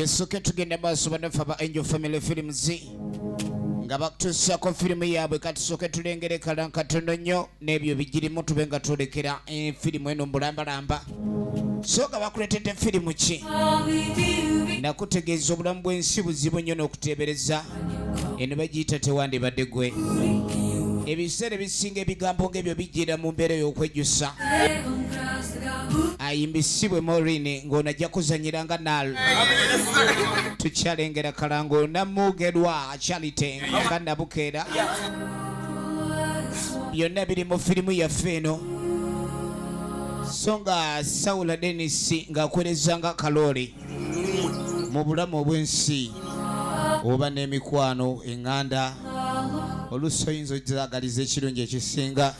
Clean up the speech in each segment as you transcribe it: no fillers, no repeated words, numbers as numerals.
yesuke tugenda maaso banafa ba Angel Family Films nga batusaako firimu yaabwe katusooke tulengere katono nnyo n'ebyo bigirimu tube nga twolekera firimu eno mulambalamba so nga bakuletedde firimu ki nakutegeeza obulamu bw'ensi buzibu nnyo n'okuteebereza eno bagiyita tewandibadde gwe ebiseera ebisinga ebigambo ng'ebyo bijjira mu mbeera y'okwejjusa ayimbisibwe Maureen ng'onajja kuzanyiranga nal tukyalengera kalango namugerwa Charity nga nabukeera byonna biri mu firimu yaffe eno so nga Saula Dennis ng'akwerezanga kalooli mu bulamu obw'ensi oba n'emikwano eŋŋanda oluusi oyinza ozaagaliza ekirungi ekisinga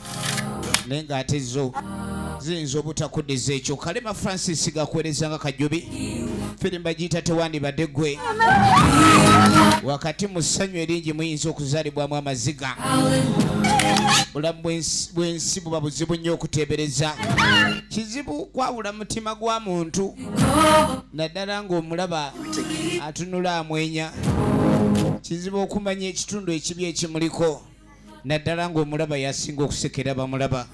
naye ng'ate zo ziyinza obutakuddiza ekyo. Kalema Francis gakwerezanga Kajubi firimu bagiyita tewandibadde gwe wakati mu ssanyu eringi muyinza okuzaalibwamu amaziga bulamu bw'ensi buba buzibu nnyo okuteebereza kizibu kwawula mutima gwa muntu naddala ng'omulaba atunula amwenya kizibu okumanya ekitundu ekibi ekimuliko naddala ng'omulaba yasinga okusekera bamulaba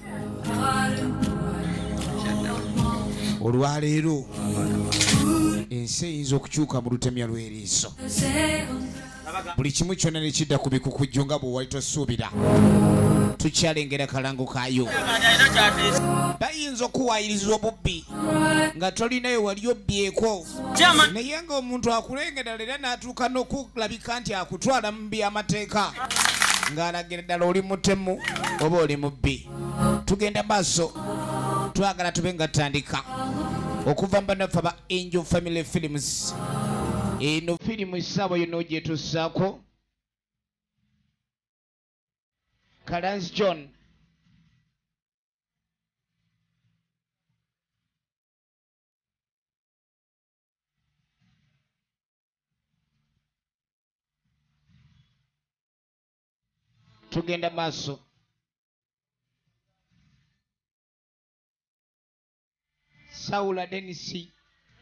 olwaleero ensi eyinza okukyuka mu lutemya lw'eriiso buli kimu kyonna nekidda ku bikukujju nga bwe wali tosuubira tukyalengera kalango kaayo bayinza okuwaayiriza obubbi nga tolinayo wali obbyeko naye ng'omuntu akulengera leera n'atuuka n'okulabika nti akutwala mu by'amateeka ng'alagira ddala oli mutemu oba oli mubbi. Tugenda maaso twagala tube nga tutandika okuva mbanafa ba Angel Family Films eno firimu essaawa yonna ogyetussaako Kalanzi John tugenda maaso Saula Dennis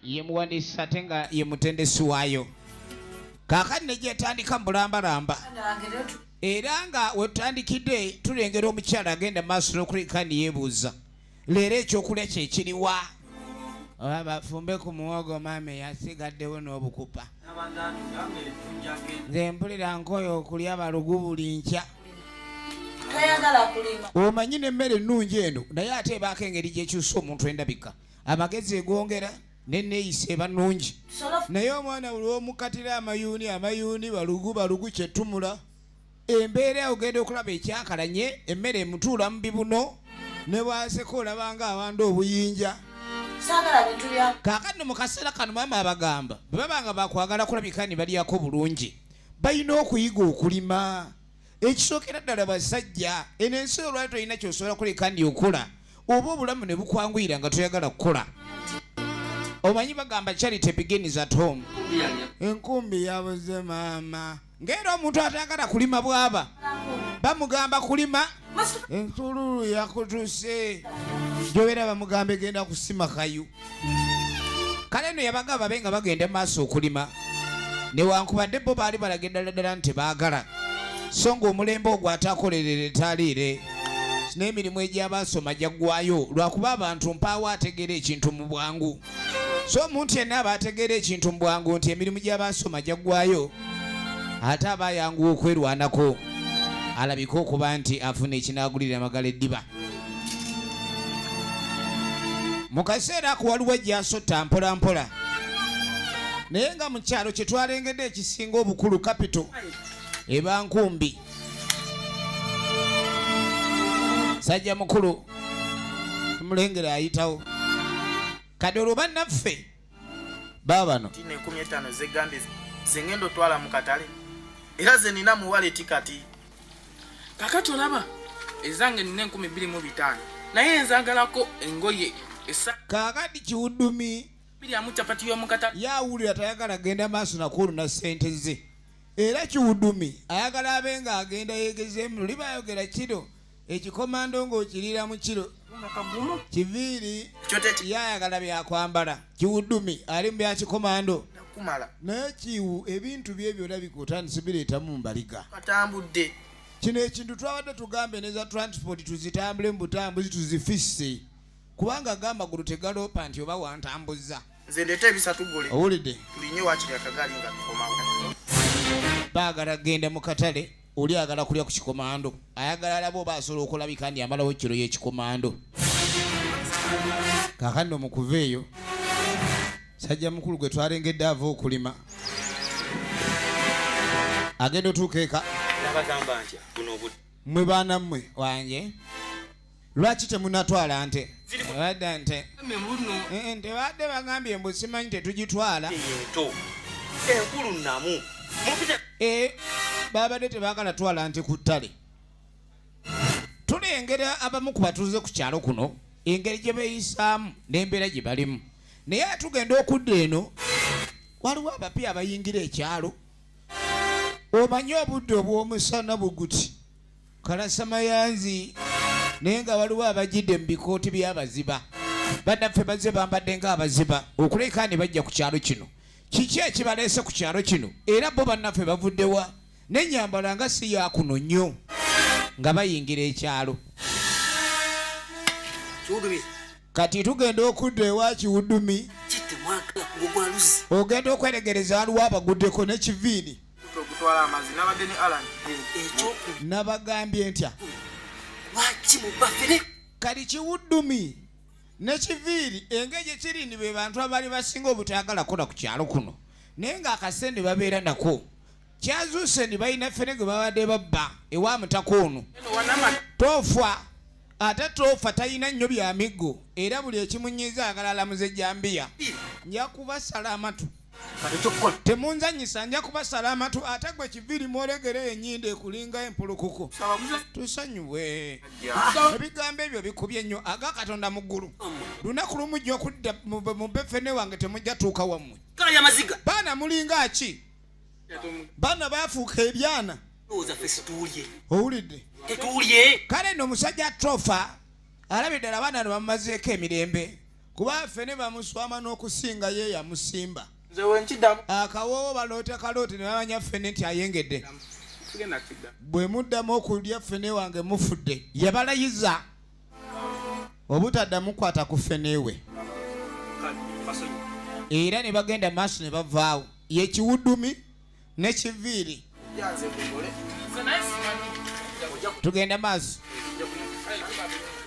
ye muwandiisi ate nga ye mutendesi waayo kaakati ne gyetandika mulambalamba era nga wetutandikidde tulengera omukyala agenda maaso n'okuleka ni yeebuuza leero ekyokulya kye kiriwa oba bafumbe ku muwogo maame yasigaddewo n'obukupa nze mpulira nkoyo okulya balugu buli nkya omanyi n'emmere ennungi eno naye ate ebaako engeri gyekyusa omuntu endabika amagezi egwongera neneeyisa eba nnungi naye omwana buli omukatira amayuuni balugu kyetumula embeera ogenda okulaba ekyakalanye emmere emutuula mu bibuno ne bwaseka olabanga awanda obuyinja kaakati mu kaseera kano maama abagamba bwe babanga bakwagala kulabika ni balyako bulungi balina okuyiga okulima ekisookera ddala basajja eno ensi olwali tolina kyosobola kuleka ndi okola oba obulamu ne bukwanguyira nga toyagala kukola. Omanyi bagamba charity begins at home. Enkumbi yabuze maama ng'era omuntu atagala kulima bwaba bamugamba kulima ensululu yakutuse gyobera bamugamba egenda kusima kayu kale no yabagamba babe nga bagenda maaso okulima newankubadde bo baali balagenda ddala nti baagala so ng'omulembe ogwo atakolerere taliire n'emirimu egy'abaasoma gyaggwayo lwakuba abantu mpaawo ategeera ekintu mu bwangu so omuntu yenna aba ategeera ekintu mu bwangu nti emirimu gy'abaasoma gyaggwayo ate aba ayanguwa okwerwanako alabika okuba nti afuna ekinaagulira amagala eddiba mu kaseera ako waliwo ejyasotta mpolampola naye nga mu kyalo kye twalengedde ekisinga obukulu kapito eba Nkumbi sajja mukulu mulengera ayitawo kade olwo bannaffe baabano 15 zegambye zengendo twala mu katale era ze nina muwale tikati kakati olaba ezange nina 25 naye nzagalako engoye kakati kiwuddumi biri amuchapati yo mu katale yawulira tayagala genda maaso nakulu na ssente ze era kiwuddumi ayagala abenga agenda yegezeemu libayogera kiro ekikomando ng'okirira mu kiro Kiviiri yayagala byakwambala. Kiwuddumi ali mu byakikomando. Naye kiwu ebintu bye byolabika otandise bireetamu mu mbaliga. Kino ekintu twabadde tugambe neza transport tuzitambule mu butambuzi tuzifisse. Kubanga ag'amagulu tegaloopa nti oba wantambuza. Nze ndeeta ebisatu gole. Owulidde? Tulinye wakiri akagaali nga tukomawo. Baagala genda mu katale. Oli agala kulya ku kikomando. Ayagala alaba oba asobola okulabika ndi amalawo kiro y'ekikomando. Kaakano mu kuva eyo sajja mukulu gwe twarengedde ava okulima. Agenda otuuka eka. Mmwe baana mmwe wange. Lwaki temunatwala nte? Tebadde nte. Tebadde bagambye mbu simanyi tetugitwala. Enkulu nnamu. Babadde tebaagala twala nte ku ttale. Tulengera abamu ku batuuze ku kyalo kuno engeri gye beeyisaamu n'embeera gye balimu. Naye atugenda okudda eno waliwo abapya abayingira ekyalo. Omanyi obudde obw'omusana buguti kalasamayanzi naye nga waliwo abagidde mu bikooti by'abaziba. Bannaffe bazze bambadde ng'abaziba okuleka ne bajja ku kyalo kino. Kiki ekibaleese ku kyalo kino era bo bannaffe bavuddewa n'ennyambala nga si ya kuno nnyo nga bayingira ekyalo. Kati tugenda okudda ewa Kiwuddumi. Ogenda okweregereza waliwo abaguddeko ne Kiviiri. Nabagambye ntya kati Kiwuddumi ne Kiviiri engeri gye kiri ni be bantu abali basinga obutayagala kola ku kyalo kuno. Naye ng'akasente babeera nako kyazuuse ni balina ffene gwe babadde babba ewa mutaka ono. Tofa ate tofa talina nnyo bya miggo era buli ekimunyiza ayagala alamuze Jambiya. Nja kubasala amatu. Temunzanyisa nja kubasala amatu ate gwe Kiviiri mwolegere ennyinda ekulinga empulukuku. Tusanyuwe. Ebigambo ebyo bikubye nnyo aga Katonda mu ggulu. Lunaku lumu jja okudda mu ffene wange temujja tuuka wammwe. Baana mulinga ki? Baana baafuuka ebyana. Owulidde? Kale nno omusajja Tofa alabye ddala abaana ne bamumazeeko emirembe kuba ffene bamuswama n'okusinga ye yamusimba. Akawoowo baloote kaloote ne bamanya ffene nti ayengedde. Bwe muddamu okulya ffene wange mufudde yabalayiza obutaddamu kwata ku ffene we. Era ne bagenda maaso ne bavaawo ye Kiwuddumi ne Kiviiri. Tugenda maaso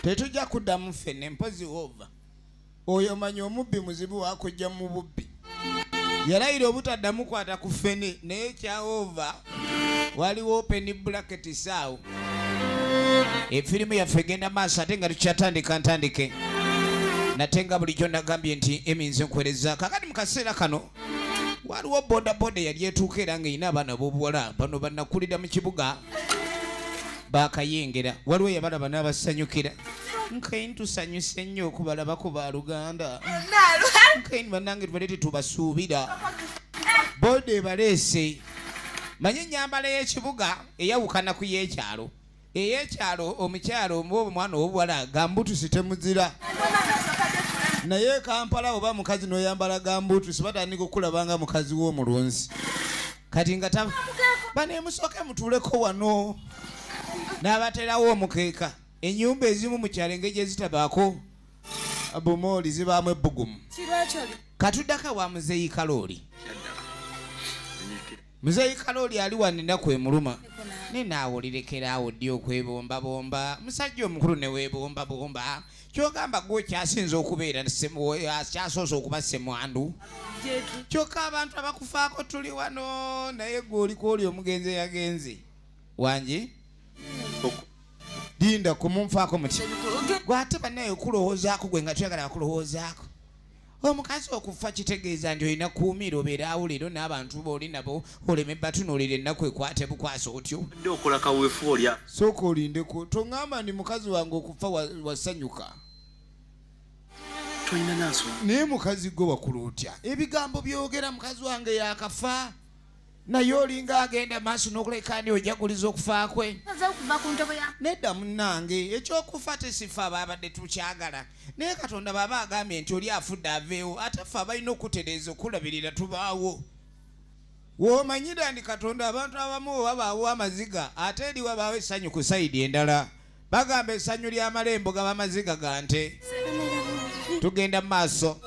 tetujja kuddamu ffene mpozi wova oyo manyi omubbi muzibu wakujja mu bubbi. Yalayira obutaddamu kwata ku ffene naye kyawova waliwo open bracket saawo. Efirimu yaffe egenda maaso ate nga tukyatandika ntandike nate nga bulijjo nagambye nti eminze nkwereza. Kakati mu kaseera kano waliwo bodaboda yali etuuka era ng'erina abaana b'obuwala bano bannakulira mu kibuga bakayengera. Waliwo yabalaba n'abasanyukira. Nkaini tusanyuse nnyo okubalabako ba Luganda. Nkaini bannange tubadde tetubasuubira. Boda ebaleese. Manyi ennyambala y'ekibuga eyawukana ku y'ekyalo. Ey'ekyalo omukyalo oba omwana ow'obuwala gambutusi temuzira. Naye Kampala oba mukazi n'oyambala gambutusi batandika okulabanga mukazi w'omulunzi. Kati nga baneemusooke mutuuleko wano. N'abaterawo omukeeka. Ennyumba ezimu mu kyalo engeri gye zitabaako bumooli zibaamu ebbugumu. Katuddaka wa Muzeeyi Kalooli. Muzeeyi Kalooli ali wano ennaku emuluma. Ne naawulirekeraawo ddi okwebombabomba. Musajja omukulu ne weebombabomba. Kyogamba gwe kyasinze okubeera kyasoose okuba ssemwandu. Kyokka abantu abakufaako tuli wano naye gw'oliko oli omugenzi yagenze. Wangi? Dinda kumunfaako muti. Gwate bannaye okulowoozaako gwe nga tuyagala akulowoozaako. Omukazi okufa kitegeeza nti olina kuumira obeera awo leero n'abantu booli nabo oleme batunuulira ennaku ekwate bukwasa otyo. Okola kaweefu olya. Sooka olindeko toŋŋamba ndi mukazi wange okufa wasanyuka. Tolina naaso. Naye mukazi gwe wakula otya? Ebigambo byogera mukazi wange yakafa. naye olinga agenda maaso n'okulekani ojaguliza okufa kwe nedda munnange ekyokufa tesifa ababadde tukyagala naye Katonda baba agambye nti oli afudde aveewo ate ffe abalina okutereeza okulabirira tubaawo w'omanyira ndi Katonda abantu abamu babaawo amaziga ate eri wabaawo essanyu ku sayidi endala bagamba essanyu ly'amalembo gaba amaziga gante tugenda mu maaso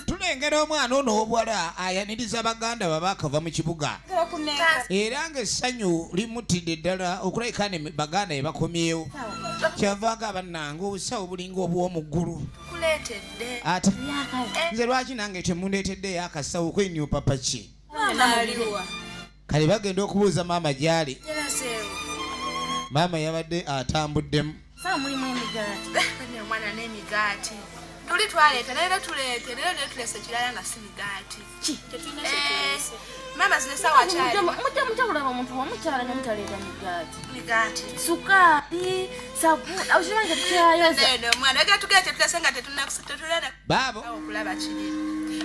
tulengera omwana ono ow'obuwala ayaniriza baganda baba akava mu kibuga era ng'essanyu limutidde ddala okulabika ne baganda be bakomyewo kyavaaga bannange obusawo bulinga obw'omu ggulu ate nze lwaki nange temundeeteddeyo akasawo kwenyu papa ki kale bagenda okubuuza maama gy'ali maama yabadde atambuddemu omwana n'emigaati tuli twaleeta leero tulese kirala nga si migaati mama zine sawa kyali mujja mutabulaba omuntu omukyala ne mutaleeta migaati sukaali sabuni awukimange tukyayoza omwana ega tugeete tulese nga tetulana baabo okulaba kiri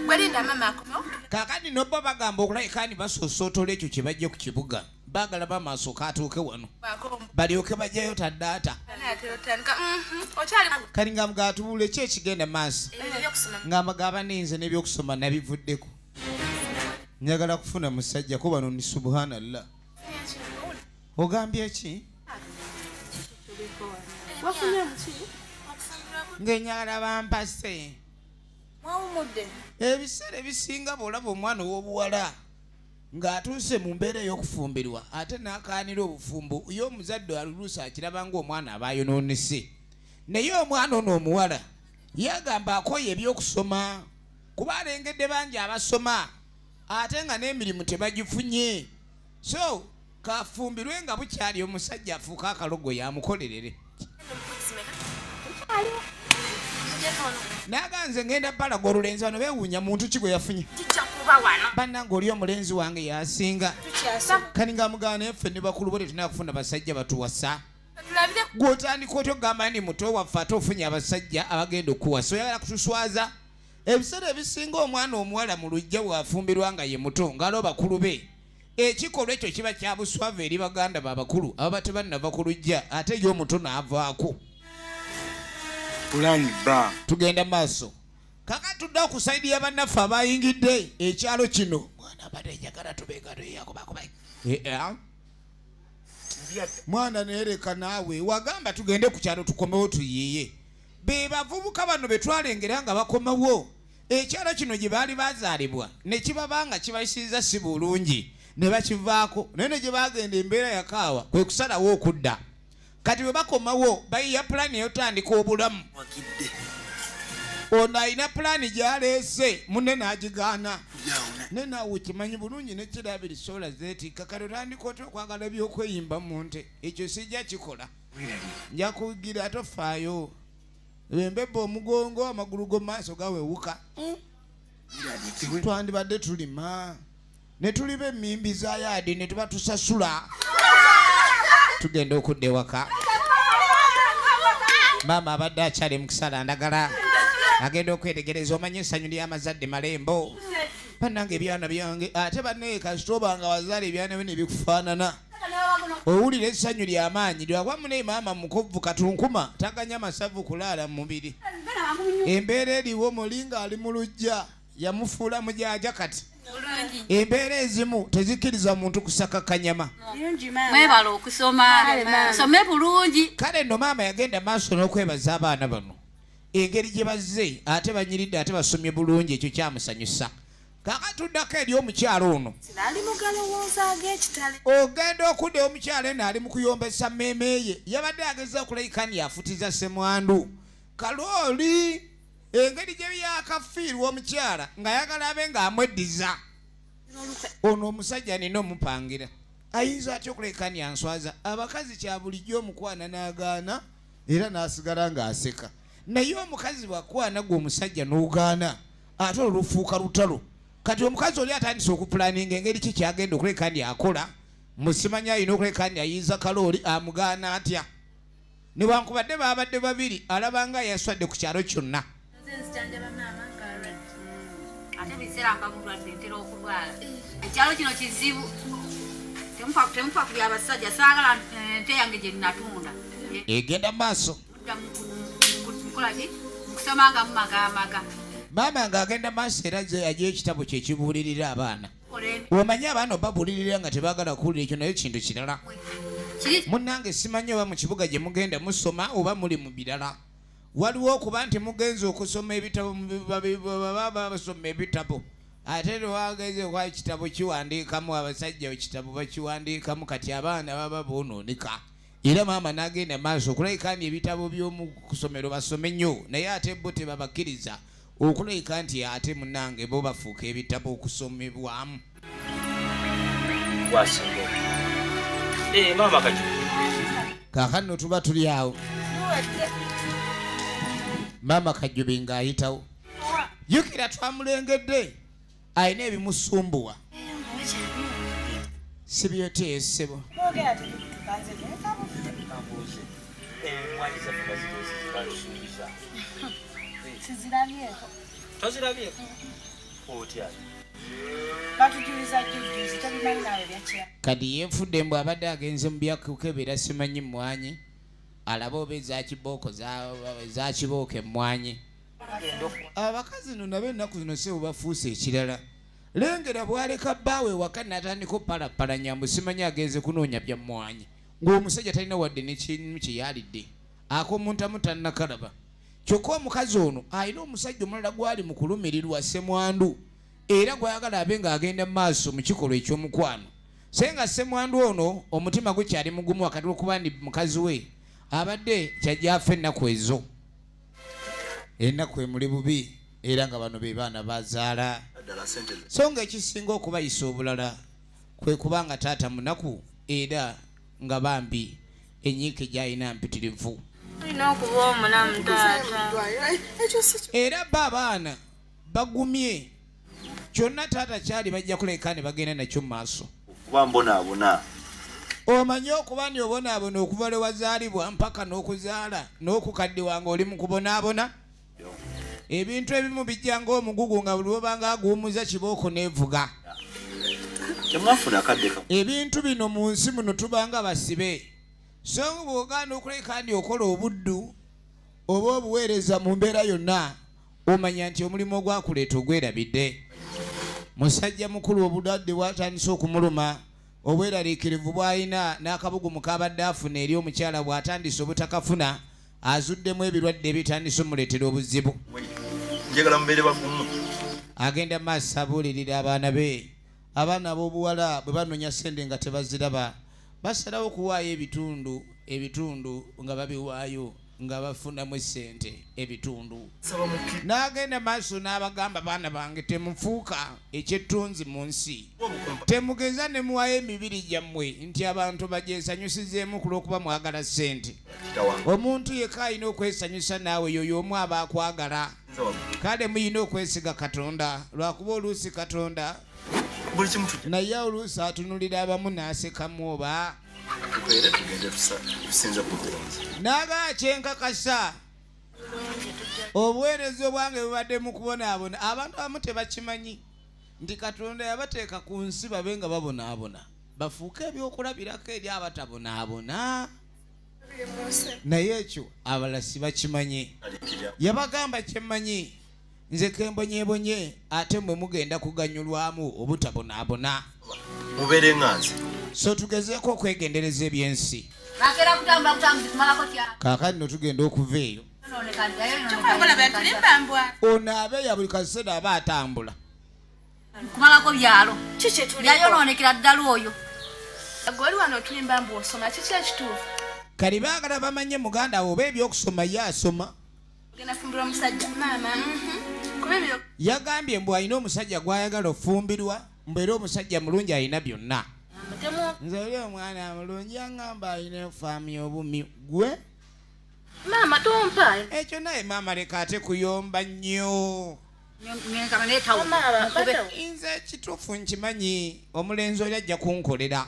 gwelinda mama akomawo kaakati nobbo bagamba okulabikani basoosootola ekyo kye bajja ku kibuga baagala bamaaso kaatuuke wano balyoke bajjayo taddaata kali nga mugatubule ki ekigenda maaso ng'amagaba n'enze n'ebyokusoma nabivuddeko njagala kufuna musajja ko bano ni subhanallah ogambye ki ng'enyagala bampase ebiseera ebisinga bw'olaba omwana ow'obuwala ng'atuuse mu mbeera ey'okufumbirwa ate n'akaanira obufumbo ye omuzadde aluluusa akiraba ng'omwana aba ayonoonese naye omwana ono omuwala yagamba akoye ebyokusoma kuba alengedde bangi abasoma ate nga n'emirimu tebagifunye so kafumbirwe nga bukyali omusajja afuuka akalogo yamukolerere naganze ngenda balaga olulenzi wano beewuunya muntu ki gwe yafunye bannange oli omulenzi wange yasinga kani nga mugaana effe ne bakulu bo tetunaa kufuna basajja batuwasa gw'otandika otya okugamba ndi muto waffe ate ofunye abasajja abagenda okuwasa oyagala kutuswaza ebiseera ebisinga omwana omuwala mu lujja bwafumbirwa nga ye muto ngalo bakulu be ekikolwa ekyo kiba kya buswavu eri baganda babakulu ababa tebannava ku lujja ate ye omuto n'avaako tugenda maaso kaka tudde okusaidi ya bannaffe abayingidde ekyalo kino mwana abadde njagala tubeega toyakobakoba mwana neereka naawe wagamba tugende ku kyalo tukomewo tuyiiye be bavubuka bano be twalengera nga bakomawo ekyalo kino gye baali bazaalibwa ne kibaba nga kibayisiriza si bulungi ne bakivaako naye ne gye bagenda embeera yakaawa kwe kusalawo okudda kati bwe bakomawo bayiya pulaani eyotandika obulamu ono alina pulaani gy'aleese munne n'agigaana ne naawe kimanyi bulungi nekirabiri sola zeetikka kati otandika otya okwagala ebyokweyimba mu nte ekyo sijja kikola nja kugira tofaayo embebba omugongo amagulu go maaso gawewuka twandibadde tulima ne tuliba emmimbi za yaadi ne tuba tusasula tugenda okudda ewaka maama abadde akyali mu kisala ndagala agenda okwetegereza omanye essanyu ly'amazadde malembo bannange ebyana byange ate banne kasitoba nga wazaala ebyana byo ne bikufaanana owulira essanyu ly'amaanyi lwawamu naye maama mukovu katunkuma taganya masavu kulaala mu mubiri embeera eriwo mulinga ali mu lujja yamufuula mujaja kati embeera ezimu tezikkiriza muntu kusaka kanyama mwebala okusoma some bulungi kale nno maama yagenda maaso n'okwebaza abaana bano engeri gye bazze ate banyiridde ate basomye bulungi ekyo kyamusanyusa kaka tuddako eri omukyalo ono ogenda okudda omukyalo eno ali mu kuyombesa mmeeme ye yabadde ageza okulayikani yafutiza semwandu kalooli engeri gye byakafiirwa omukyala ng'ayagala abe ng'amweddiza ono omusajja nina omupangira ayinza atya okulayikani answaza abakazi kya bulijjo omukwana n'agaana era n'asigala ng'aseka naye omukazi bwakwana gwe omusajja n'ogaana ate olufuuka lutalo kati omukazi oli atandise okupulaninga engeri ki kyagenda okulayikani akola musimanya alina okulayikani ayinza kalooli amugaana atya newankubadde babadde babiri alabanga yaswadde ku kyalo kyonna bisera mpamudwadde ntera okulwala ekyalo kino kizibu temufa kulya abasajja saagala nte yange gye nnatunda egenda maaso mukolaki mukusomanga mumagamaga maama ng'agenda maaso era agiyo ekitabo kye kibuulirira abaana omanyi abaana obabuulirira nga tebaagala kuwulira ekyo naye kintu kirala munnange simanyi oba mu kibuga gye mugenda musoma oba muli mu birala waliwo okuba nti mugenza okusoma ebitabo baba basoma ebitabo ate lwageze kwa ekitabo kiwandiikamu abasajja ekitabo bakiwandiikamu kati abaana baba boonoonika era maama n'agenda maaso okulabika nti ebitabo by'omu kusomero basome nnyo naye ate bo tebabakkiriza okulabika nti ate munnange bo bafuuka ebitabo okusomebwamu maama kati kaakano tuba tuli awo maama Kajjubi ng'ayitawo jjukira twamulengedde ayina ebimusumbuwa si byoteye ssebo kati yenfudde mbw abadde agenze mu byakukebera simanyi mmwanyi alaba oba ezakibooko ezakibooka emmwanyi abakazi no nabo ennaku zino sebo bafuuse ekirala lengera bwaleka bbaawe waka natandika opalapalanya mbu simanyi agenze kunoonya bya mmwanyi ng'omusajja talina wadde nekimu kyeyalidde ak'omuntu amutannakalaba kyokka omukazi ono alina omusajja omulala gwali mu kulumirirwa ssemwandu era gwayagala abe ng'agenda mu maaso mu kikolwa eky'omukwano so nga ssemwandu ono omutima gukyali mugumu wakati lw'okuba ndi mukazi we abadde kyajjaafa ennaku ezo ennaku emuli bubi era nga bano be baana bazaala so nga ekisinga okubayisa obulala kwe kubanga taata munaku era nga bambi enyiike gy'alina mpitirivu era ba abaana bagumye kyonna taata kyali bajja kuleka ne bagenda nakyo mu maaso kuba mbonaabona omanyi okuba ndi obonaabona okuva lwe wazaalibwa mpaka n'okuzaala n'okukaddiwa nga oli mu kubonaabona ebintu ebimu bijja ng'omugugu nga buli wobanga aguwumuza kibooko neevuga temwafuna akaddeka ebintu bino mu nsi muno tubanga basibe so nga bw'ogaana okuleka ndi okola obuddu oba obuweereza mu mbeera yonna omanya nti omulimu ogwakuleeta ogwerabidde musajja mukulu obudadde bwatandise okumuluma obweraliikirivu bw'alina n'akabugumu kabadde afuna eri omukyala bw'atandise obutakafuna azuddemu ebirwadde ebitandise omuleetera obuzibu njagala mubeere bagumu agenda maaso abuulirira abaana be abaana ab'obuwala bwe banoonya sente nga tebaziraba basalawo okuwaayo ebitundu nga babiwaayo nga bafunamu sente ebitundu n'agenda maaso n'abagamba baana bange temufuuka ekyettunzi mu nsi temugeza ne muwayo emibiri gyammwe nti abantu bagyesanyusizeemu ku lw'okuba mwagala sente omuntu yekka alina okwesanyusa naawe yoyo omu aba akwagala kale muyina okwesiga katonda lwakuba oluusi katonda naye oluusi atunulira abamu n'asekamu oba naga kyenkakasa obuweereza obwange bubadde mu kubonaabona abantu abamu tebakimanyi nti katonda yabateeka ku nsi babe nga babonaabona bafuuke ebyokulabirako eri abatabonaabona naye ekyo abalala sibakimanyi yabagamba kyemmanyi nze kembonyebonye ate mwe mugenda kuganyulwamu obutabonaabona mubeere nga nze so tugezeeko okwegendereza ebyensi nakera kutambula kumalako kya kaakati no tugenda okuva eyo ono abeeya buli kaseera aba atambula kumalako byalo yayonoonekera ddala oyo goli wano otulimba mbu osoma kiki ekituufu kali baagala bamanye muganda we oba ebyokusoma ye asoma genda fumbirwa omusajja maama kuba ebyo yagambye mbu alina omusajja gw'ayagala ofumbirwa mbu era omusajja mulungi alina byonna nze oli omwana mulungi aŋŋamba alina efaamu y'obumi gwe maama tompa ekyo naye maama leka ate kuyomba nnyo nze ekituufu nkimanyi omulenzi oli ajja kunkolera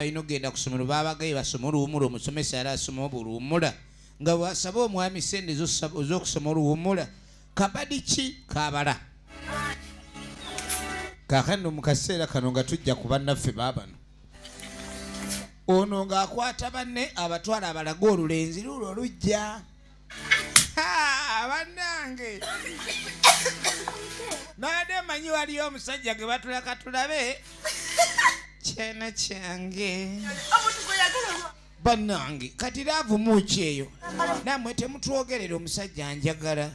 balina okugenda ku ssomero baabagaye basoma oluwummula omusomesa yali asoma obuluwummula nga bw'asaba omwami sente ez'okusoma oluwummula kabadi ki kaabala kaakano mu kaseera kano nga tujja ku bannaffe baabano ono ng'akwata banne abatwala abalaga olulenzi lulo olujja bannange naade manyi waliyo omusajja gwe batulaka tulabe kyana kyange bannange kati laavu muki eyo nammwe temutwogerera omusajja njagala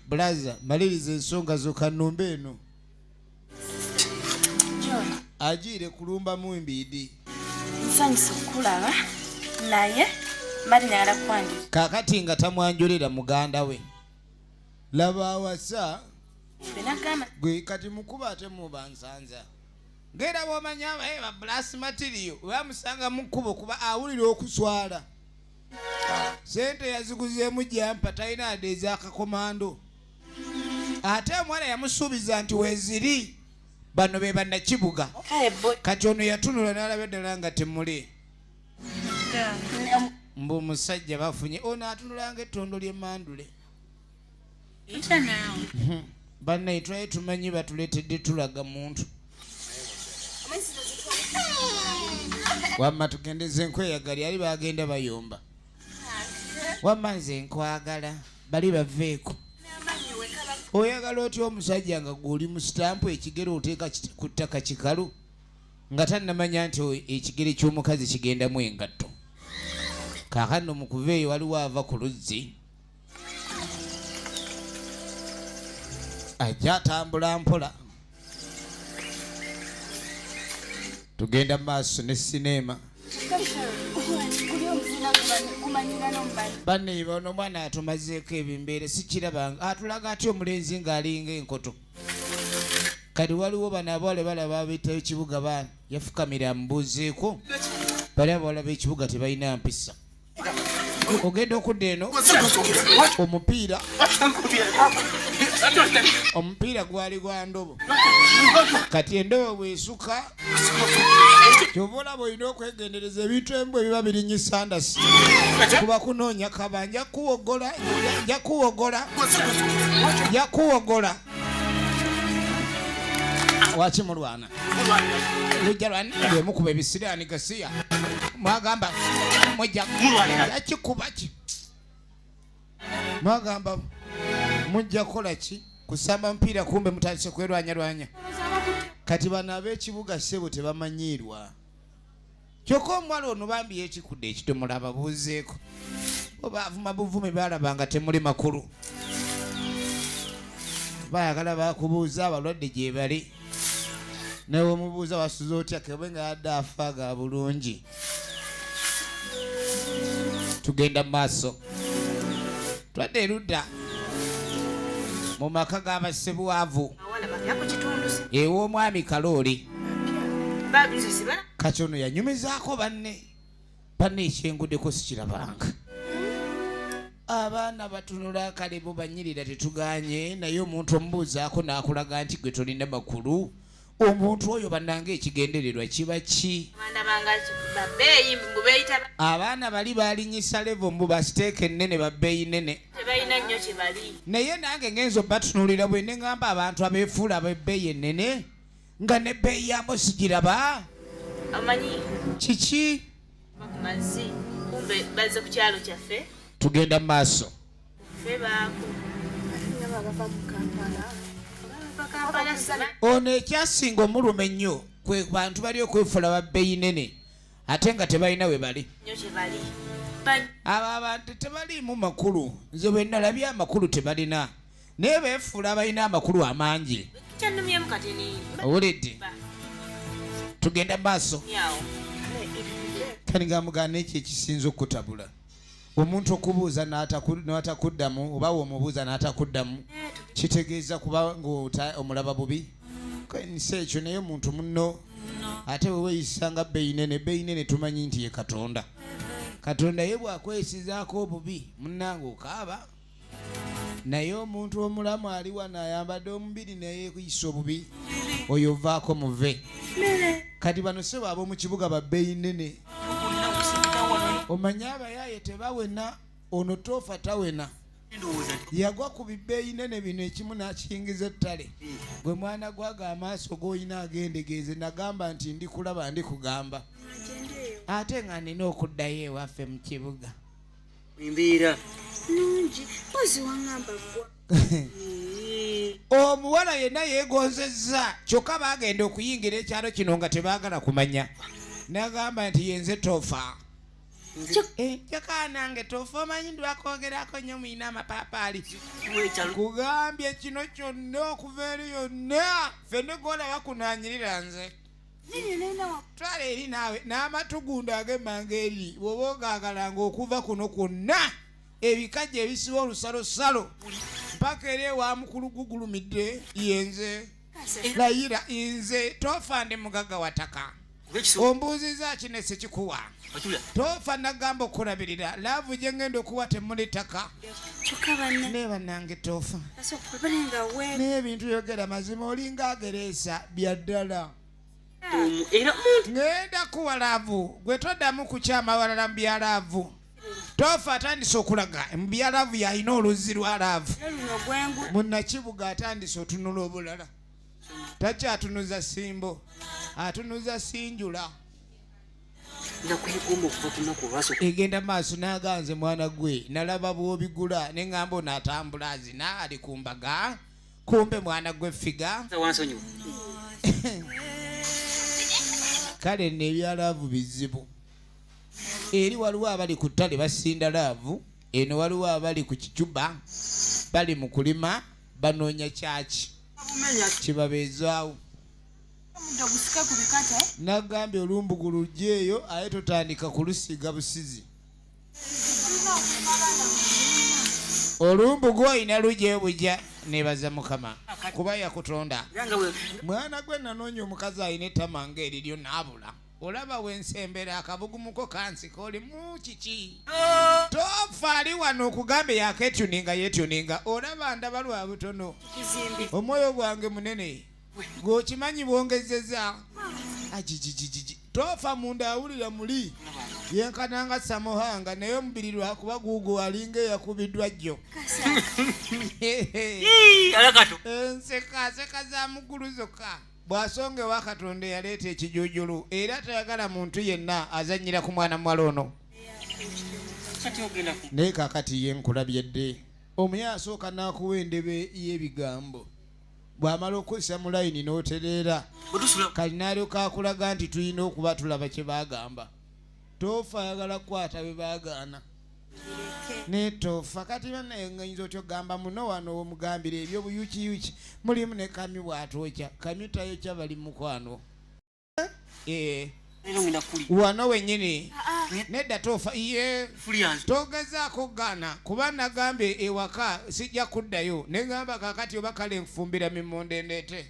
bulaza maliriza ensonga zo kanumba eno agiire kulumba mu mbiidi nsanyusa okulaba naye mali nagala kwangi kaakati nga tamwanjulira muganda we laba awasa gwe kati mukuba ate mubansanza ngera bw'omanya abaye ba blasi matiriyo webamusanga mu kkubo kuba awulira okuswala sente yaziguzeemu jampa talina ade ez'akakomando ate omwana yamusuubiza nti weeziri bano be bannakibuga kati ono yatunula n'alaba eddala nga temuli mbu omusajja bafunye ono atunula ng'ettondo ly'emmandule bannaye tulaye tumanyi batuleetedde tulaga muntu wamma tugendeze enkweyagali ali bagenda bayomba wamma nze nkwagala bali baveeko oyagala otya omusajja nga gwoli mu sitampu ekigere oteeka ku ttaka kikalu nga tannamanya nti ekigere ky'omukazi kigendamu engatto kaakano mu kuva eyo waliwo ava ku luzzi ajja atambula mpola tugenda maaso ne sineema banne bano omwana atumazeeko ebimbeere sikirabanga atulaga atya omulenzi ng'alinga enkoto kati waliwo bano abawala balaba ab'ettayo ekibuga baana yafukamira amubuuzeeko bali abawala b'ekibuga tebalina mpisa ogenda okudda eno omupiira gwali gwa ndobo kati endobo bwesuka kyova olaba olina okwegendereza ebintu ebimu ebiba birinnya sandasi kuba kunoonya kaba nja kuwogola wakimulwana lujja lwani lwemukuba ebisiraani gasiya mwagamba mujja yakikuba ki mwagamba mujja kukola ki kusamba mupiira kumbe mutandise kwerwanyalwanya kati bano ab'ekibuga ssebo tebamanyiirwa kyokka omuwala ono bambi yekikudde ekidomola ababuuzeeko obaavuma buvumi baalaba nga temuli makulu bayagala bakubuuza abalwadde gye bali naye omubuuza wasuza otya kebe nga yadde afa ga bulungi tugenda mu maaso twadde erudda mu maka g'abassebwavu ew'omwami kalooli kati ono yanyumizaako banne ekyenguddeko sikirabanga abaana batunula kale bo banyirira tetuganye naye omuntu omubuuzaako n'akulaga nti gwe tolina makulu omuntu oyo bannanga ekigendererwa kiba ki abaana bali balinyisa levo mbu basiteeka ennene babbeeyi nene naye nange ngenza obatunuulira bwe ne ngamba abantu abeefuula ab'ebbeeyi ennene nga n'ebbeeyi yambo sigiraba kiki tugenda mu maaso ono ekyasinga omuluma ennyo kwe bantu bali okwefuula babbeeyi nene ate nga tebalina we bali abo abantu tebaliimu makulu nze bwe nalabye amakulu tebalina naye beefuula abalina amakulu amangi owulidde tugenda mu maaso kani gamugana ekyo ekisinza okutabula omuntu okubuuza n'atakuddamu oba womubuuza n'atakuddamu kitegeeza kuba ng'omulaba bubi nsi ekyo naye omuntu munno ate we weeyisanga bbeeyi nene tumanyi nti ye katonda ye bw'akwesizaako obubi munnange okaaba naye omuntu omulamu ali wano ayambadde omubiri naye kuyisa obubi oyo ovaako muve kati bano sebo ab'omu kibuga babbeeyi nnene omanye abayaaye tebawena ono toofa tawena yagwa ku bibbeeyi nnene bino ekimu n'akiyingiza ettale gwe mwana gwaga amaaso g'olina agendegeeze nagamba nti ndikulaba ndikugamba ate nga nina okuddayo ewaffe mu kibuga embeera nungi pozi waŋŋamba gwa omuwala yenna yeegonzezza kyokka baagenda okuyingira ekyalo kino nga tebaagala kumanya nagamba nti yenze toofa kyokka nange toofa omanyi ndwakwogerako nnyo muyina amapaapaali kugambye kino kyonna okuva eri yonna ffenne gwolaba kunaanyirira nze twala eri naawe n'amatugunda ag'emmanga eri bw'oba ogaagalanga okuva kuno kwonna ebikajja ebisiba olusalosalo mpaka eri ewamukulu gugulumidde yenze layira nze toofa ndi mugagga wataka ombuuziza kino sikikuwa toofa nagamba okulabirira laavu gye ngenda okuwa temuli ttaka ne bannange toofa naye ebintu yogera mazima olinga agereesa bya ddala ngenda kuwa laavu gwe toddamu kukyama walala mu bya laavu toofa atandise okulaga mu bya laavu yalina oluzzi lwa laavu munnakibuga atandise otunula obulala takyatunuza simbo atunuza sinjula egenda maaso n'aganze mwana gwe nalaba bw'obigula ne ŋŋamba onaatambula azina ali ku mbaga kumbe mwana gwe figa kale nno ebya laavu bizibu eri waliwo abali ku ttale basinda laavu eno waliwo abali ku kicuba bali mu kulima banoonya kyaki kibabeezaawo nagambye olumbugu lugyeeyo aye totandika kulusiga busizi olumbugu oyina lugyeyo bujja nebaza mukama kuba yakutonda mwana gwe nanoonya omukazi ayina ettama ng'eriryo naabula olaba wensembera akabugumuko kansika oli mu kiki toofa ali wano okugambe yaketuninga yetuninga olaba ndaba lwa butono omwoyo gwange munene gwokimanyi bwongezeza ajijijiji toofa munda awulira muli yenkananga samuhanga naye omubiri lwakuba guugwo alinga eyakubiddwa jjo enseka za muggulu zokka bw'asonga ewa Katonda yaleeta ekijujulu era tayagala muntu yenna azannyira ku mwana muwala ono naye kaakati ye nkulabye dde omuye asooka n'akuwa endebe y'ebigambo bw'amala okukozesa mu layini n'otereera kalina alyoka akulaga nti tulina okuba tulaba kye baagamba toofa ayagala kukwata bye baagaana ne toofa kati bannaye ngayinza otyo gamba muno wano omugambira ebyobuyukiyuki mulimu ne kamyu bw'atookya kamyu tayokya bali mukwano wano wennyini nedda toofa ye togezaako gaana kuba nagambye ewaka sijja kuddayo ne ngamba kaakati oba kale nfumbira mimonde ndeete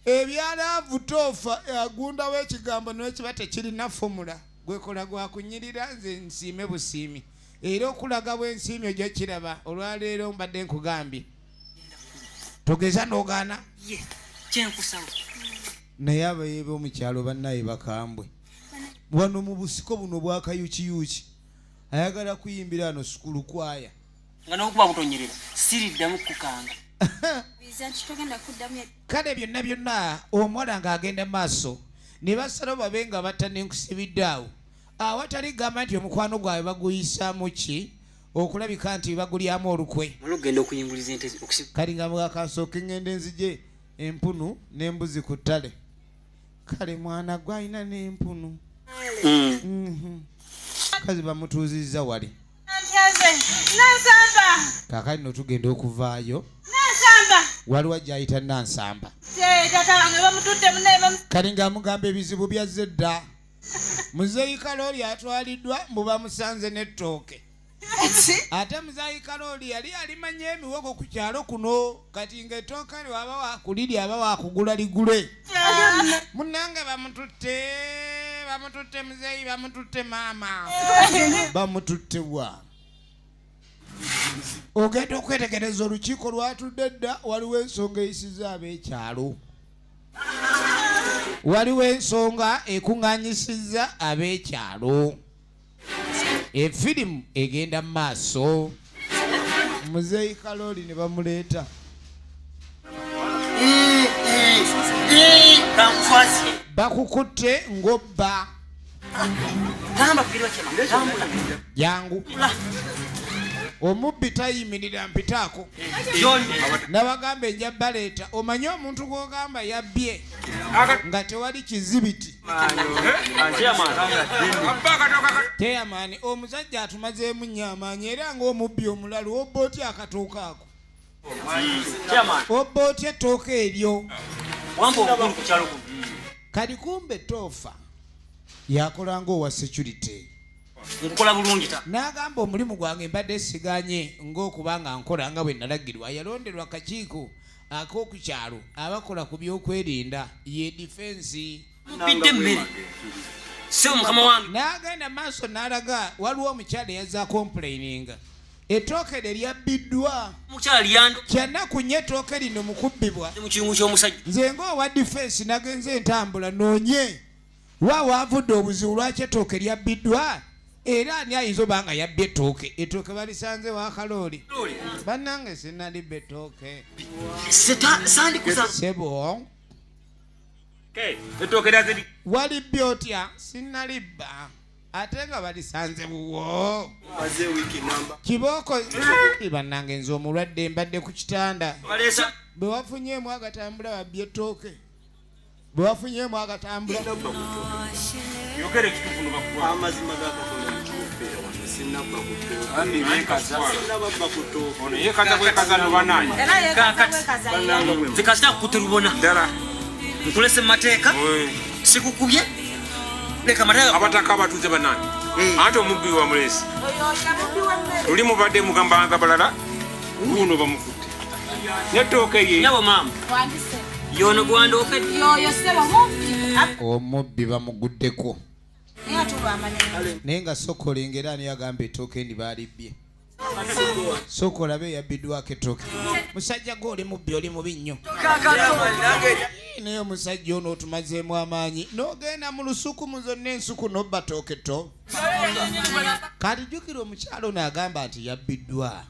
ebyalaavu toofa agundawo ekigambo nekiba tekirina fomula gwekola gwakunyirira nze nsiime busiimi era okulaga bwensiimi ojja kiraba olwaleero mbadde nkugambye togeza n'ogaana naye abayeebe omukyalo bannaye bakambwe wano mu busiko buno bwakayukiyuki ayagala kuyimbira ano sukulu kwaya nga n'okuba butonyerera siriddamu kukanga kale byonna byonna omuwala ng'agenda maaso ne basalawo babe nga batta n'enkusibidde awo awatali gamba nti omukwano gwabwe baguyisaamu ki okulabika nti bagulyamu olukwe olugenda okuyinguliza ente kali nga mwakansooka ngende nzije empunu n'embuzi ku ttale kale mwana gwe alina n'empunu kazi bamutuuzizza wali kaakali no tugenda okuvaayo waliwo gy'ayita nansamba kali ng'amugamba ebizibu byazze dda muzeeyi kalooli atwaliddwa mbuba musanze n'ettooke ate muzeeyi kalooli yali alimanya emiwogo ku kyalo kuno kati ng'ettooke waba wakulirya aba wakugula ligule munnange bamututte muzeeyi bamututte maama bamututte wa ogenda okwetegereza olukiiko lwatudde dda waliwo ensonga eyisiza ab'ekyalo waliwo ensonga ekuŋŋaanyisizza ab'ekyalo. Efirimu egenda mu maaso. Muzeeyi Kalooli ne bamuleeta. Bakukutte ng'obba. Jangu. Omubbi tayimirira mpitaako. Nabagamba enja baleeta. Omanyi omuntu gw'ogamba yabbye nga tewali kizibiti. Chairman, omusajja atumazeemu nnyo amaanyi era ng'omubbi omulala obba otya akatooke ako. Obba otya ettooke eryo. Kali kumbe toofa yakola ng'owa security. Nkola bulungi ta. N'agamba omulimu gwange mbadde siganye ng'okubanga nkola nga bwe nalagirwa. Yalonderwa akakiiko ak'oku kyalo abakola ku by'okwerinda ye defense. Mubidde mmere. Sio mukama wange. N'agenda maaso n'alaga waliwo omukyala eyazza complaininga. Ettooke lye lyabbiddwa. Mukyala yando. Kyannaku nnyo ettooke lino mu kubbibwa. Mu kiyungu ky'omusajja. Nze ng'owa defense nagenze entambula noonye. Waavudde obuzibu lwaki ettooke lyabbiddwa? Era ani ayinza oba nga yabbye ettooke? Ettooke balisanze wa Kalooli. Bannange sinnalibba ettooke. Sebo. Ettooke lyaziri. Walibbye otya? Sinnalibba. Ate nga balisanze buwo. Kibooko. Bannange nze omulwadde mbadde ku kitanda. Bwe wafunyeemu agatambula babbye ettooke. Bwe wafunyeemu agatambula. Yogere kituufu n'obakuwa. Amazima g'akatola ekiwuffeera wano sinnabba ku ttooke. Andi yeekaza. Sinnabba ku ttooke. Ono yeekaza bwekaza n'obanaanyi. Nze kasita kukutte lubona. Ddala. Nkulese mu mateeka. Sikukubye. Leka mateeka. Abataka abatuuze banaanyi. Ate omubbi wa mulesi. Luli mubadde mugambanga balala. Guno bamukutte. N'ettooke ye. Nyabo maama. Yono gwandooke. Yoyo sebo mubbi. Omubbi bamuguddeko. Naye nga Soko lengera ani yagamba ettooke ndi baalibbye. Soko olabe yabbiddwako ettooke. Musajja gwe oli mubbi oli mubi nnyo. Naye omusajja ono otumazeemu amaanyi n'ogenda mu lusuku mu zonna ensuku n'obba ttooke tto. Kati jjukira omukyalo ono agamba nti yabbiddwa.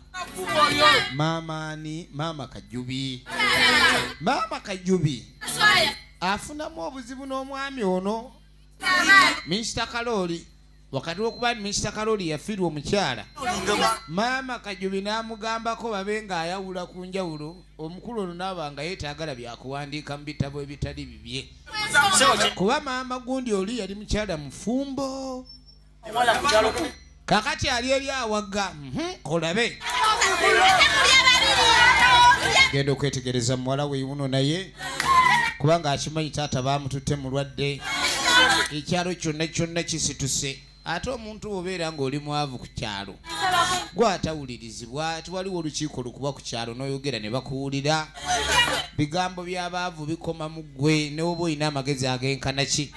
Maama ani? Maama Kajubi. Maama Kajubi afunamu obuzibu n'omwami ono Mr. Kalooli. Wakati w'okuba Mr. Kalooli yafiirwa omukyala, Maama Kajubi n'amugambako babe ng'ayawula ku njawulo. Omukulu ono n'aba nga yeetaagala byakuwandiika mu bitabo ebitali bibye. Kuba maama gundi oli yali mukyala mufumbo. Kakati ali eri awagga. Olabe. Genda okwetegereza muwala we wuno naye kubanga akimanyi taata baamututte mulwadde. Ekyalo kyonna kisituse. Ate omuntu obeera ng'oli mwavu ku kyalo gw'atawulirizibwa. Waliwo olukiiko lukuba ku kyalo n'oyogera ne bakuwulira. Bigambo by'abaavu bikoma mu ggwe ne oba olina amagezi ag'enkana ki.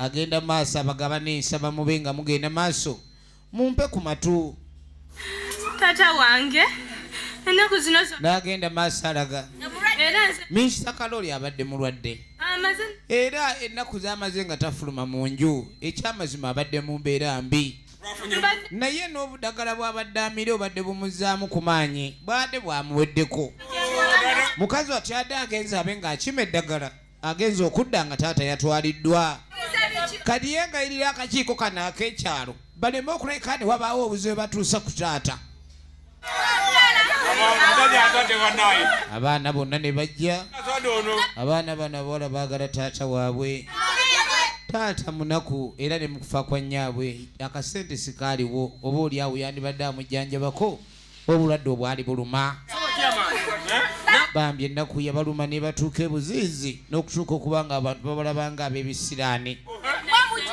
Agenda maaso abagaba n'ensaba mube nga mugenda maaso. Mumpe ku matu. Taata wange ennaku zino n'agenda maaso alaga. Mr. Kalooli abadde mulwadde. Era ennaku z'amaze nga tafuluma mu nju. Ekyamazima abadde mu mbeera mbi. Naye n'obudagala bw'abadde amire obadde bumuzzaamu ku maanyi bwadde bwamuweddeko. Mukazi atyadde agenze abe ng'akima eddagala. Agenze okudda nga taata yatwaliddwa. Kati yengayirira akakiiko kano ak'ekyalo baleme okuleka ne wabaawo obuzibu batuusa ku taata. Abaana bonna ne bajja. Abaana bano abawala baagala taata waabwe. Taata munaku era ne mukufa kwa nyaabwe akasente sikaaliwo oba oli awo yandibadde amujjanjabako obulwadde obwali buluma. Bambi ennaku yabaluma ne batuuka ebuziizi n'okutuuka okuba nga abantu babalabanga ab'ebisiraani.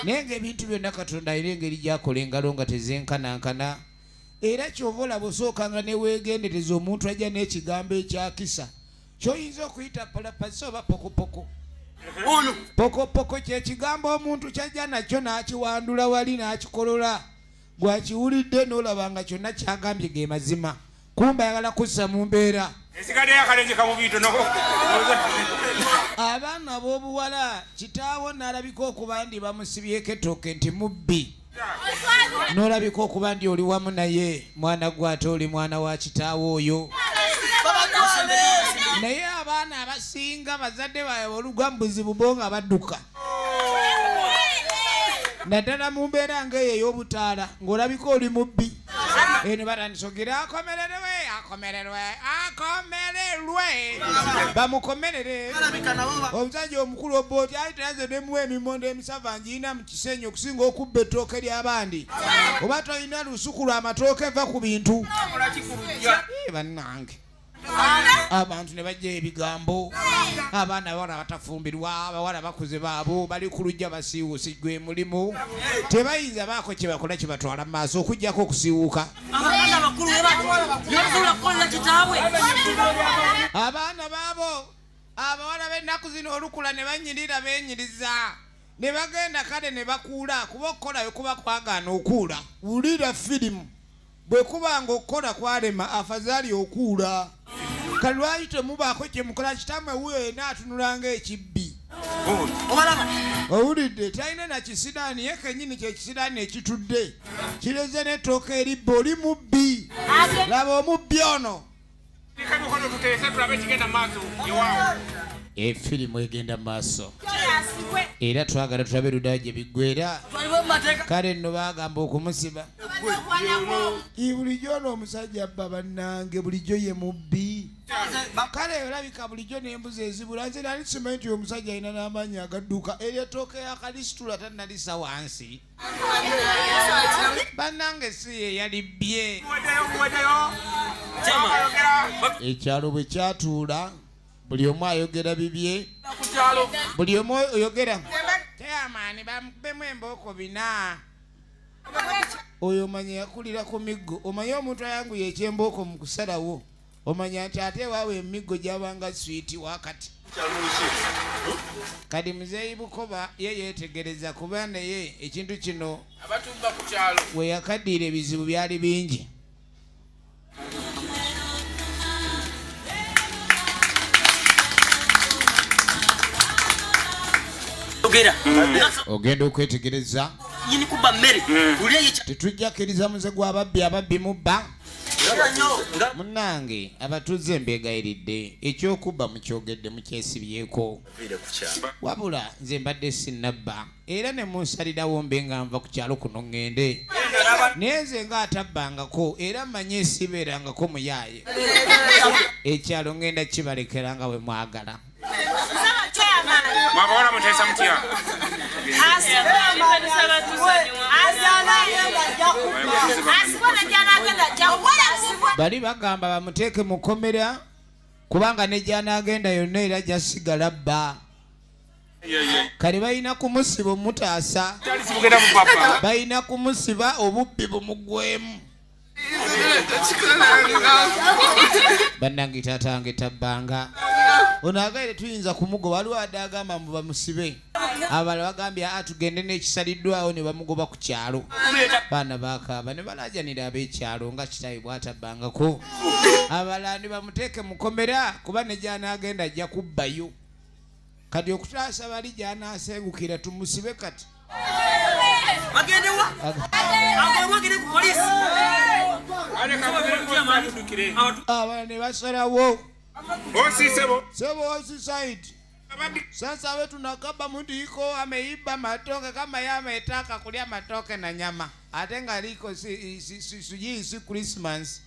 Naye ng'ebintu byonna Katonda alina engeri gy'akola engalo nga tezenkanankana. Era ky'ova olaba osookanga ne weegendereza omuntu ajja n'ekigambo ekyakisa ky'oyinza okuyita palapasi oba pokopoko. Pokopoko kye kigambo omuntu ky'ajja nakyo n'akiwandula wali n'akikolola. Gwakiwulidde n'olaba nga kyonna kyagambye ge mazima. kumba ayagala kussa mu mbeera esigaddeyo akalenje kamubiito nako abaana b'obuwala kitaawo n'alabika okuba ndi bamusibyeko ettooke nti mubbi n'olabika okuba ndi oli wamu naye mwana gwe ate oli mwana wa kitaawo oyo naye abaana abasinga bazadde baabwe olugwambuzi bubo nga badduka naddala mu mbeera ng'eyo ey'obutaala ng'olabika oli mubbi ne batandisa ogira akomererwe bamukomerere omusajja omukulu obooti ali teraze nemuwa emimondo emisavu angiina mu kisenyi okusinga okubba ettooke ly'abandi oba tolina lusuku lw'amatooke eva ku bintu bannange abantu ne bajja ebigambo abaana abawala batafumbirwa abawala bakuze baabo bali ku lujja basiiwuusiddwa emulimu tebayinza baako kye bakola kye batwala mu maaso okugyako okusiiwuuka abaana baabo abawala b'ennaku zino olukula ne banyirira beenyiriza ne bagenda kale ne bakuula kuba okukolayo kuba kwagaana okuula wulira firimu bwe kuba nga okukola kwalema afazaali okuula kalwaki temubaako kye mukola kitamwe wuyo yenna atunulanga ekibbi owulidde talina na kisiraani ye kennyini kye kisiraani ekitudde kireze n'ettooka eribba oli mubbi laba omubbi ono efirimu egenda mu maaso era twagala tulabe luddayo gye biggwera kale nno baagamba okumusiba bulijjo n'omusajja abba bannange bulijjo ye mubbi kale olabika bulijjo n'embuzi ezibula nze nali simanyi nti omusajja alina n'amaanyi agadduka eryo ettooke ya kalisitula tannalisa wansi bannange si ye yalibbye ekyalo bwe kyatuula buli omu ayogera bibye buli omu oyogera teamaani bamukubemu embooko bina oyo omanya yakulira ku miggo omanye omuntu ayanguye ekyembooko mu kusalawo omanya nti ate waawe emiggo gyabanga switi wakati kadi muzeeyi Bukoba ye yeetegereza kuba naye ekintu kino we yakaddiira ebizibu byali bingi ogenda okwetegereza tetujja kkiriza muze gw'ababbi mubba munnange abatuuze embeegayiridde ekyokubba mukyogedde mukyesibyeko wabula nze mbadde sinnabba era ne munsalirawo mbe nga nva ku kyalo kuno ŋŋende naye nze ng'atabbangako era mmanye esiibeerangako muyaaye ekyalo ŋŋenda kibalekera nga bwe mwagala mwabawala muteesa mutya bali bagamba bamuteeke mu kkomera kubanga ne gy'anaagenda yonna era gyasigala bba kale balina kumusiba omutaasa balina kumusiba obubbi bumuggwemu bannange taatange tabbanga ono agaire tuyinza kumugoba waliwo adde agamba mu bamusibe abalala bagambye tugende n'ekisaliddwawo ne bamugoba ku kyalo baana bakaaba ne balajanira ab'ekyalo nga kitayi bwatabbangako abalala ne bamuteeke mu kkomera kuba ne gy'anaagenda ajja kubbayo kati okutaasa bali gy'anaasengukira tumusibe kati abala ne basalawo sebo osisaidi sasa wetu nakaba mundiko ameiba matoke kama yeye ametaka kulia matoke na nyama atenga liko si Christmas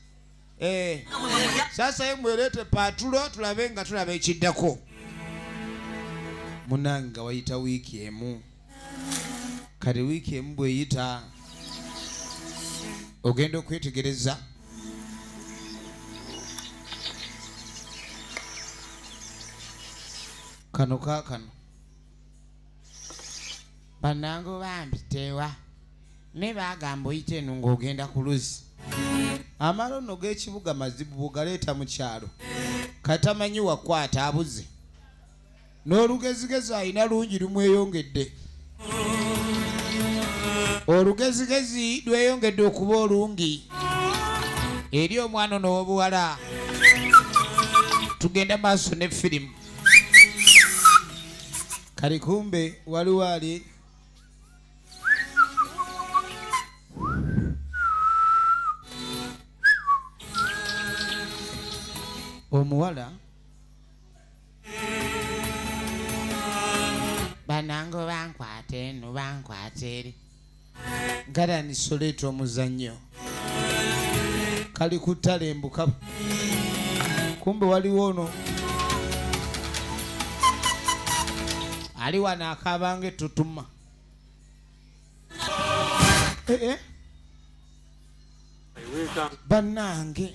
sasa yemwelete patulo tulabenga tulabe ekiddako munanga wayita wiki emu kale wiki emu bweyita ogenda okwetegereza kano kaakano bannango bampitewa ne bagamba oyite eno ng'ogenda ku luzzi amalono g'ekibuga mazibu bugaleeta mu kyalo katamanyi wakwata abuze n'olugezigezi alina lungi lumweyongedde olugezigezi lweyongedde okuba olungi eri omwana n'obuwala tugenda maaso ne firimu kali kumbe waliwo ali omuwala banango bankwate eno bankwate eri galanisoleeta omuzannyo kali kutale embuka kumbe waliwo ono ali wano akabanga etutuma bannange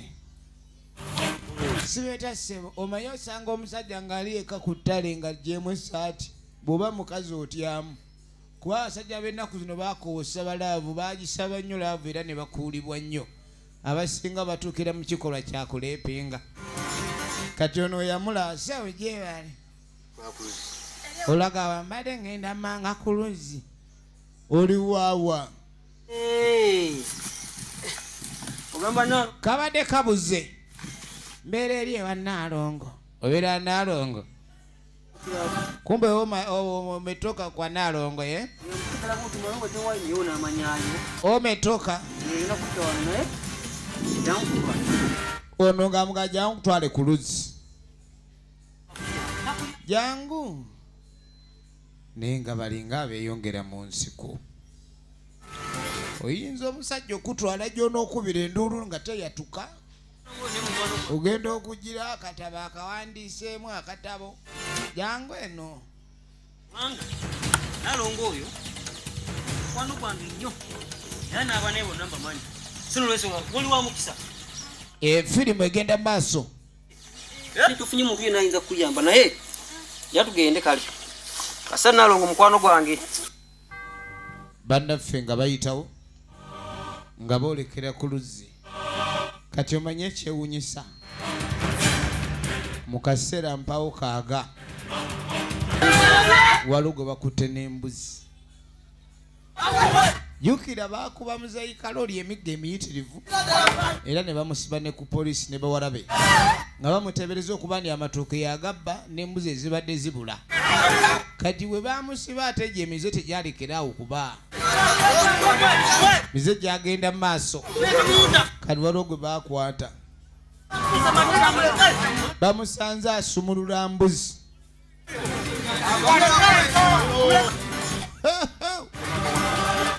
sibeeta ssebo omanyi osanga omusajja ng'ali eka ku ttale nga gyemu esaati bw'oba mukazi otyamu kuba abasajja b'ennaku zino baakoosa balaavu baagisaba nnyo laavu era ne bakuulibwa nnyo abasinga batuukira mu kikolwa kyakuleepinga kati ono yamulaasa ogyebale olaga wambadde ngenda manga ku luzzi oli waawa kabadde kabuze mbeera eri ewa Naalongo obeera Naalongo kumbe umetoka kwa Naalongo ye umetoka ono nga mga jangu kutwale ku luzzi jangu naye nga balinga abeeyongera mu nsiko oyinza omusajja okutwala gy'onookubira enduulu nga teyatuka ogenda okugira akatabo akawandiiseemu akatabo jangu eno Naalongo oyo kwano kwange nnyo era n'abaana ebo namba manyi sino lwese wali wa mukisa firimu egenda maaso era tufunye muntu yenna ayinza kukuyamba naye yatugende kale kasa Naalongo mukwano gwange bannaffe nga bayitawo nga boolekera ku luzzi kati omanye ekyewunyisa mu kaseera mpawo kaaga waliwo bakutte n'embuzi jukira baakuba muzeeyi kalooli emigga emiyitirivu era ne bamusiba ne ku poliisi ne bawalabe nga bamuteebereza okuba ndi amatooke yagabba n'embuzi ezibadde zibula kati bwe bamusiba ate gye emize tegyalekeraawo kuba mize gyagenda mu maaso kati waliwo gwe baakwata bamusanze asumulula mbuzi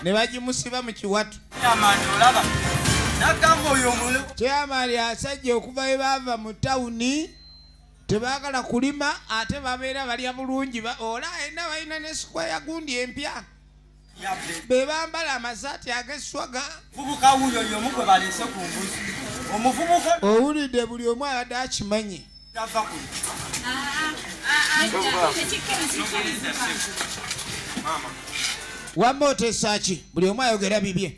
ne bagimusiba mu kiwatu kyamaali asajja okuva we baava mu tawuni tebaagala kulima ate babeera balya bulungi ola ena balina ne sikweya gundi empya be bambala amasaati ag'eswaga owulidde buli omu abadde akimanye wamba oteesa ki buli omu ayogera bibye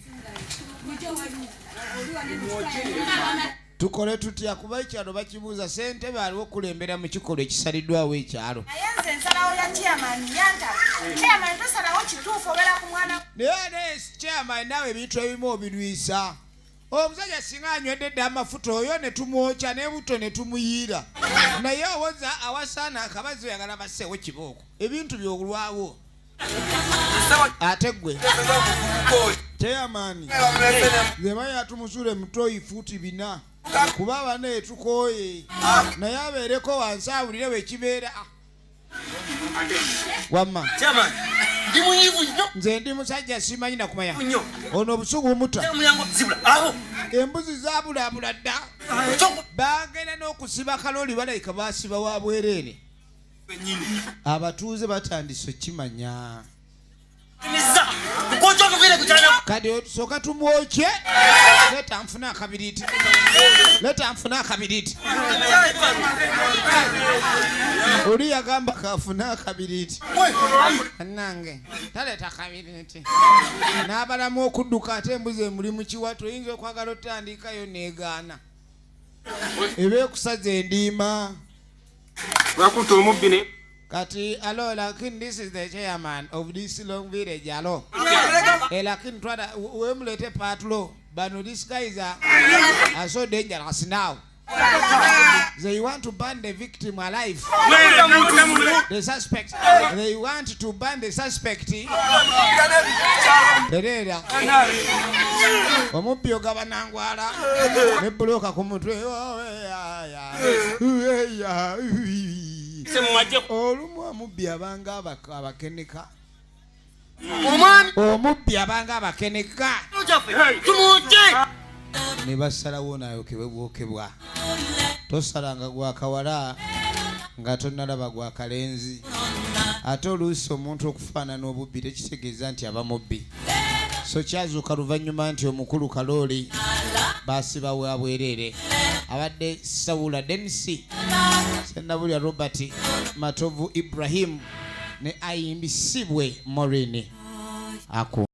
tukole tutya kuba ekyalo bakibuuza ssente baaliwo okulembera mu kikolwa ekisaliddwawo ekyalo naye chairman naawe ebintu ebimu obirwisa omusajja singa anywedde dda amafuta oyo ne tumwokya n'ebuto ne tumuyiira naye owoza awasaana akabazi oyagala basseewo kibooko ebintu byolwawo ate gwe chairman zemayi atumusule mutoyi fuuti 4 kuba bana etukooye naye abeereko wansi awulire wekibeera wamma nze ndi musajja simanyi nakumanya ono obusugu bumuta embuzi zabulabula dda bagenda n'okusiba kalooli balayika basiba wa bwereere abatuuze batandise okimanya kati otusooka tumwokye leta nfuna akabiriiti oli yagamba kafuna akabiriiti annange taleeta akabiriiti n'abalamu okudduka ate embuzi emuli mu kiwatu oyinza okwagala otandikayo negaana eba ekusaza endiima wakutta omubbi ne kati alo lakini this is the chairman of this long village alo lakini twada wemulete patlo But these guys are so dangerous now. They want to burn the victim alive. The suspect. They want to burn the suspect. Terera. Omupyo gabanangwala. Ne bloka ku mutwe. Olumu omubbi abanga abakeneka. Omubbi abanga abakeneka. Ne basalawo nayo kebwokebwa. Tosalanga gwa kawala nga tonnalaba gwa kalenzi. Ate oluusi omuntu okufaanana obubbi tekitegeeza nti aba mubbi. So kyazuuka luvannyuma nti omukulu Kalooli baasiba wa bwereere. Abadde Sawula Denisi, Sennabulya Robert, Matovu Ibrahim ne Ayimbisibwe Morini. Ako